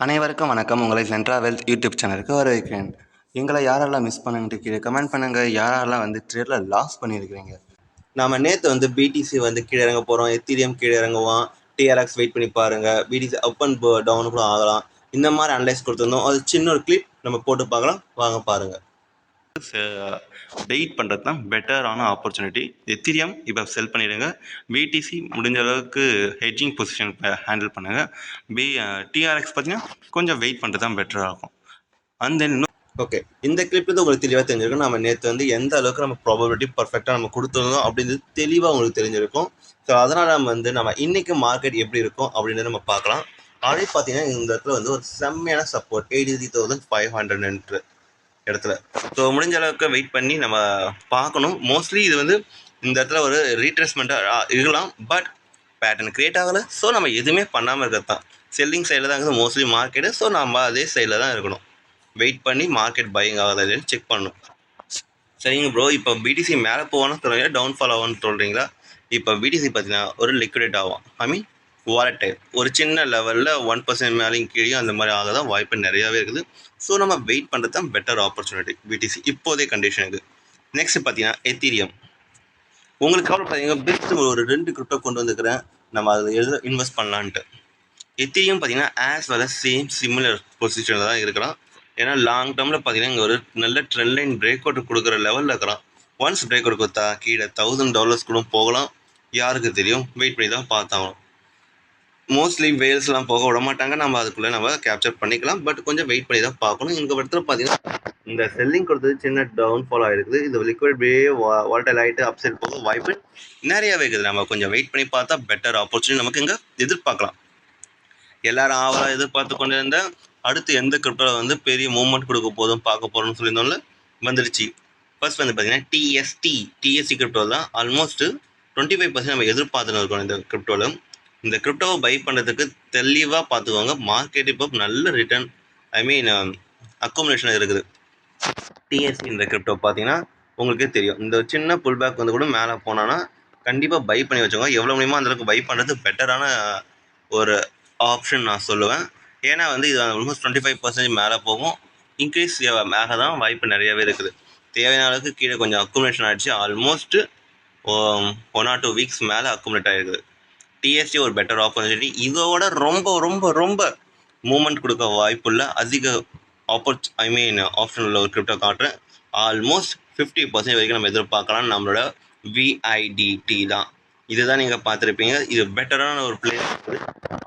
அனைவருக்கும் வணக்கம். உங்களை சென்ட்ரா வெல்த் யூடியூப் சேனலுக்கு வரவேற்கிறேன். எங்களை யாரெல்லாம் மிஸ் பண்ணுங்கட்டு கீழே கமெண்ட் பண்ணுங்க. யாரெல்லாம் வந்து ட்ரேட்ல லாஸ் பண்ணியிருக்கிறீங்க. நாம நேற்று வந்து பிடிசி வந்து கீழே இறங்க போகிறோம், எத்தீரியம் கீழே இறங்குவான், டிஆர்எக்ஸ் வெயிட் பண்ணி பாருங்க, பிடிசி அப் அண்ட் டவுன் கூட ஆகலாம். இந்த மாதிரி அனலைஸ் கொடுத்துருந்தோம். அது சின்ன ஒரு கிளிப் நம்ம போட்டு பார்க்கலாம், வாங்க பாருங்க. வெயிட் பண்ணுறது தான் பெட்டரான ஆப்பர்ச்சுனிட்டி. எத்திரியம் இப்போ செல் பண்ணிடுங்க. பிடிசி முடிஞ்ச அளவுக்கு ஹெட்ஜிங் பொசிஷன் ஹேண்டில் பண்ணுங்கள். டிஆர்எக்ஸ் பார்த்தீங்கன்னா கொஞ்சம் வெயிட் பண்ணுறது தான் பெட்டராக இருக்கும். அண்ட் தென் ஓகே, இந்த கிளிப் வந்து உங்களுக்கு தெளிவாக தெரிஞ்சிருக்கும். நம்ம நேற்று வந்து எந்த அளவுக்கு நம்ம ப்ராபபிலிட்டி பர்ஃபெக்டாக நம்ம கொடுத்துருந்தோம் அப்படின்றது தெளிவாக உங்களுக்கு தெரிஞ்சிருக்கும். ஸோ அதனால் நம்ம இன்றைக்கி மார்க்கெட் எப்படி இருக்கும் அப்படின்றத நம்ம பார்க்கலாம். ஆல்ரெடி பார்த்தீங்கன்னா இந்த இடத்துல வந்து ஒரு செம்மையான சப்போர்ட் 83,500 இடத்துல. ஸோ முடிஞ்ச அளவுக்கு வெயிட் பண்ணி நம்ம பார்க்கணும். மோஸ்ட்லி இது வந்து இந்த இடத்துல ஒரு ரீட்ரேஸ்மெண்ட்டாக இருக்கலாம், பட் பேட்டர்ன் க்ரியேட் ஆகலை. ஸோ நம்ம எதுவுமே பண்ணாமல் இருக்கிறது தான். செல்லிங் சைடில் தான் இருக்குது மோஸ்ட்லி மார்க்கெட்டு. ஸோ நம்ம அதே சைடில் தான் இருக்கணும். வெயிட் பண்ணி மார்க்கெட் பையிங் ஆகுதா இல்லைன்னு செக் பண்ணணும். சரிங்க ப்ரோ, இப்போ பிடிசி மேலே போவான்னு சொல்கிறீங்க, டவுன்ஃபால் ஆகும்னு சொல்கிறீங்களா? இப்போ பிடிசி பார்த்தீங்கன்னா ஒரு லிக்விடேட் ஆகும், ஐ மீன் வாலட்டைல். ஒரு சின்ன லெவலில் 1% மேலேயும் கீழே அந்த மாதிரி ஆக தான் வாய்ப்பு நிறையாவே இருக்குது. ஸோ நம்ம வெயிட் பண்ணுறது தான் பெட்டர் ஆப்பர்ச்சுனிட்டி பிடிசி இப்போதைய கண்டிஷனுக்கு. நெக்ஸ்ட் பார்த்தீங்கன்னா எத்தீரியம். உங்களுக்கு அப்புறம் பார்த்தீங்கன்னா பெஸ்ட் ஒரு 2 கிரிப்டோ கொண்டு வந்துக்கிறேன், நம்ம அதில் எதில் இன்வெஸ்ட் பண்ணலான்ட்டு. எத்தீரியம் பார்த்தீங்கன்னா as well as same similar பொசிஷனில் தான் இருக்கலாம். ஏன்னா லாங் டேர்மில் பார்த்தீங்கன்னா இங்கே ஒரு நல்ல ட்ரெண்ட் லைன் பிரேக் அவுட் கொடுக்குற லெவலில் இருக்கிறான். ஒன்ஸ் பிரேக் அவுட் கொடுத்தா கீழே $1,000 கூட போகலாம். யாருக்கு தெரியும், வெயிட் பண்ணி தான் பார்த்தாகணும். மோஸ்ட்லி வேல்ஸ்லாம் போக விட மாட்டாங்க, நம்ம அதுக்குள்ளே நம்ம கேப்சர் பண்ணிக்கலாம். பட் கொஞ்சம் வெயிட் பண்ணி தான் பார்க்கணும். இங்கே இடத்துல பார்த்தீங்கன்னா இந்த செல்லிங் கொடுத்தது சின்ன டவுன்ஃபால் ஆகிருக்குது. இது லிக்விட் பே வால்டைல் ஆகிட்டு அப்சைட் போக வாய்ப்பு நிறையாவே இருக்குது. நம்ம கொஞ்சம் வெயிட் பண்ணி பார்த்தா பெட்டர் ஆப்பர்ச்சுனிட்டி நமக்கு இங்கே எதிர்பார்க்கலாம். எல்லாரும் ஆவலாக எதிர்பார்த்து கொண்டு இருந்தால் அடுத்து எந்த கிரிப்டோவில் வந்து பெரிய மூவ்மெண்ட் கொடுக்க போதும் பார்க்க போகிறோம்னு சொல்லியிருந்தோம்ல, வந்துடுச்சு. ஃபர்ஸ்ட் வந்து பார்த்தீங்கன்னா டிஎஸ்சி கிரிப்டோவில் தான் ஆல்மோஸ்ட் 25% நம்ம எதிர்பார்த்துன்னு இருக்கோம். இந்த கிரிப்டோவில் இந்த கிரிப்டோவை பை பண்ணுறதுக்கு தெளிவாக பார்த்துக்கோங்க. மார்க்கெட் இப்போ நல்ல ரிட்டர்ன், ஐ மீன் அக்குமுலேஷன் இருக்குது. டிஎஸ்சி இந்த கிரிப்டோ பார்த்தீங்கன்னா உங்களுக்கே தெரியும், இந்த சின்ன புல் பேக் வந்து கூட மேலே போனான்னா கண்டிப்பாக பை பண்ணி வச்சுக்கோங்க. எவ்வளோ முடியுமோ அந்தளவுக்கு பை பண்ணுறது பெட்டரான ஒரு ஆப்ஷன் நான் சொல்லுவேன். ஏன்னா வந்து இது ஆல்மோஸ்ட் 25% மேலே போகும். இன்க்ரீஸ் மேலே தான் வாய்ப்பு நிறையாவே இருக்குது. தேவையான அளவுக்கு கீழே கொஞ்சம் அக்குமுலேஷன் ஆகிடுச்சு. ஆல்மோஸ்ட் 1 or 2 வீக்ஸ் மேலே அக்குமுலேட் ஆகிருக்குது. டிஎஸ்டி ஒரு பெட்டர் ஆப்பர்ச்சுனிட்டி. இதோட ரொம்ப ரொம்ப ரொம்ப மூவ்மெண்ட் கொடுக்க வாய்ப்புள்ள அதிக ஆப்ஷன் உள்ள ஒரு கிரிப்டோ காட்டுறேன். ஆல்மோஸ்ட் 50% வரைக்கும் நம்ம எதிர்பார்க்கலாம். நம்மளோட விஐடிடி தான் இதுதான் நீங்கள் பார்த்துருப்பீங்க. இது பெட்டரான ஒரு பிளேஸ்.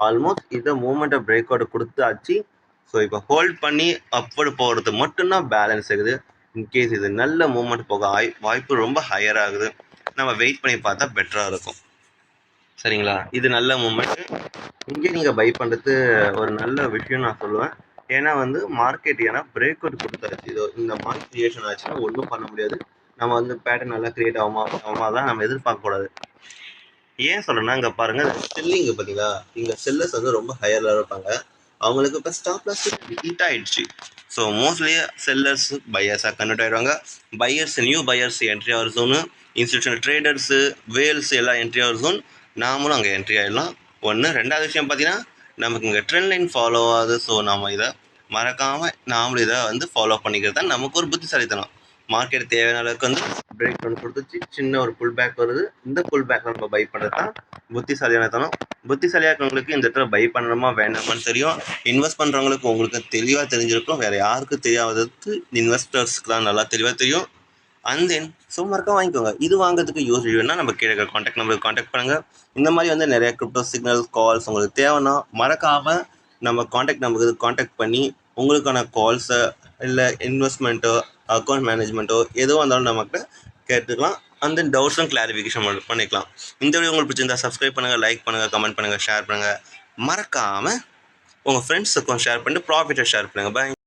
ஆல்மோஸ்ட் இதை மூவ்மெண்ட்டை பிரேக் அவுட் கொடுத்தாச்சு. ஸோ இப்போ ஹோல்ட் பண்ணி அப்வர்டு போகிறது மட்டும்தான் பேலன்ஸ் ஆகுது. இன்கேஸ் இது நல்ல மூவ்மெண்ட் போக வாய்ப்பு ரொம்ப ஹையர் ஆகுது. நம்ம வெயிட் பண்ணி பார்த்தா பெட்டராக இருக்கும். சரிங்களா, இது நல்ல மூவ்மெண்ட். இங்கே நீங்கள் பை பண்ணுறது ஒரு நல்ல விஷயம் நான் சொல்லுவேன். ஏன்னா வந்து மார்க்கெட் பிரேக் அவுட் கொடுத்தாச்சு. இது இந்த மாதிரி கிரியேஷன் ஆச்சுன்னா ஒன்றும் பண்ண முடியாது. நம்ம வந்து பேட்டர்ன் நல்லா கிரியேட் ஆகுமா தான் நம்ம எதிர்பார்க்கக்கூடாது. ஏன் சொல்கிறேன்னா இங்கே பாருங்கள், செல்லிங் பார்த்தீங்களா, இங்கே செல்லர்ஸ் வந்து ரொம்ப ஹையரில் இருப்பாங்க. அவங்களுக்கு இப்போ ஸ்டாப் லாஸ் ஹீட் ஆகிடுச்சு. ஸோ மோஸ்ட்லி செல்லர்ஸ் பையர்ஸாக கன்வெர்ட் ஆகிடுவாங்க. நியூ பையர்ஸ் என்ட்ரி ஆகிற ஜோனு, இன்ஸ்டியூஷனல் ட்ரேடர்ஸு, வேல்ஸ் எல்லாம் என்ட்ரி ஆகிற ஜோன். நாமளும் அங்கே என்ட்ரி ஆகிடலாம். ரெண்டாவது விஷயம் பார்த்தீங்கன்னா நமக்கு இங்கே ட்ரெண்ட் லைன் ஃபாலோ ஆகுது. ஸோ நம்ம இதை மறக்காமல் நாமளும் இதை வந்து ஃபாலோ பண்ணிக்கிறது தான் நமக்கு ஒரு புத்திசாலித்தனம். மார்க்கெட் தேவையான அளவுக்கு வந்து பிரேக் பண்ணி கொடுத்துச்சு. சின்ன ஒரு புல் பேக் வருது. இந்த புல் பேக்கில் நம்ம பை பண்ணுறது தான் புத்திசாலியானத்தனம். புத்திசாலியாக இருக்கிறவங்களுக்கு இந்த இடத்துல பை பண்ணணுமா வேண்டாமான்னு தெரியும். இன்வெஸ்ட் பண்ணுறவங்களுக்கு உங்களுக்கு தெளிவாக தெரிஞ்சிருக்கும். வேறு யாருக்கும் தெரியாததுக்கு இன்வெஸ்டர்ஸ்க்குலாம் நல்லா தெளிவாக தெரியும். அண்ட் தென் மறக்காம வாங்கிக்கோங்க. இது வாங்குறதுக்கு யோசிச்சுன்னா நம்ம கீழே காண்டாக்ட் நம்பருக்கு காண்டாக்ட் பண்ணுங்கள். இந்த மாதிரி வந்து நிறைய கிரிப்டோ சிக்னல் கால்ஸ் உங்களுக்கு தேவைன்னா மறக்காமல் நம்ம காண்டாக்ட் நம்பருக்கு காண்டாக்ட் பண்ணி உங்களுக்கான கால்ஸை இல்லை இன்வெஸ்ட்மெண்ட்டோ அக்கௌண்ட் மேனேஜ்மெண்ட்டோ எதுவாக இருந்தாலும் நமக்கு கேட்டுக்கலாம். அண்ட் தென் டவுட்ஸும் கிளாரிஃபிகேஷன் பண்ணிக்கலாம். இந்த வீடியோ உங்களுக்கு பிடிச்சிருந்தா சப்ஸ்கிரைப் பண்ணுங்கள், லைக் பண்ணுங்கள், கமெண்ட் பண்ணுங்கள், ஷேர் பண்ணுங்கள். மறக்காமல் உங்கள் ஃப்ரெண்ட்ஸுக்கும் ஷேர் பண்ணிட்டு ப்ராஃபிட்டை ஷேர் பண்ணுங்கள். பாய்.